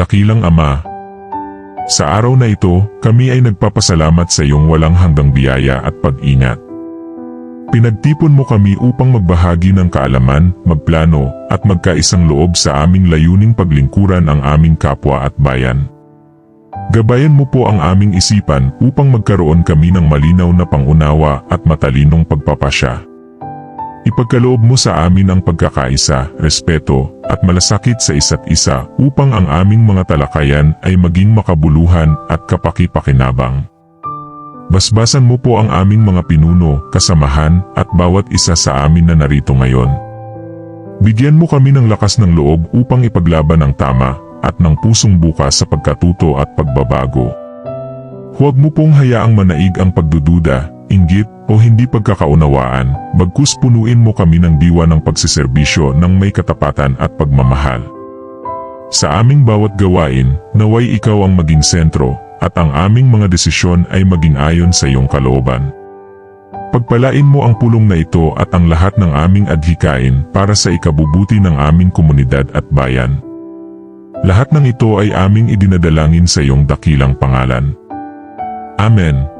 Dakilang Ama, sa araw na ito, kami ay nagpapasalamat sa iyong walang hanggang biyaya at pag-ingat. Pinagtipon mo kami upang magbahagi ng kaalaman, magplano, at magkaisang loob sa aming layuning paglingkuran ang aming kapwa at bayan. Gabayan mo po ang aming isipan upang magkaroon kami ng malinaw na pangunawa at matalinong pagpapasya. Ipagkaloob mo sa amin ang pagkakaisa, respeto, at malasakit sa isa't isa upang ang aming mga talakayan ay maging makabuluhan at kapaki-pakinabang. Basbasan mo po ang aming mga pinuno, kasamahan, at bawat isa sa amin na narito ngayon. Bigyan mo kami ng lakas ng loob upang ipaglaban ang tama at ng pusong bukas sa pagkatuto at pagbabago. Huwag mo pong hayaang manaig ang pagdududa, inggit, o hindi pagkakaunawaan, bagkus punuin mo kami ng diwa ng pagsiserbisyo ng may katapatan at pagmamahal. Sa aming bawat gawain, naway ikaw ang maging sentro, at ang aming mga desisyon ay maging ayon sa iyong kalooban. Pagpalain mo ang pulong na ito at ang lahat ng aming adhikain para sa ikabubuti ng aming komunidad at bayan. Lahat ng ito ay aming idinadalangin sa iyong dakilang pangalan. Amen.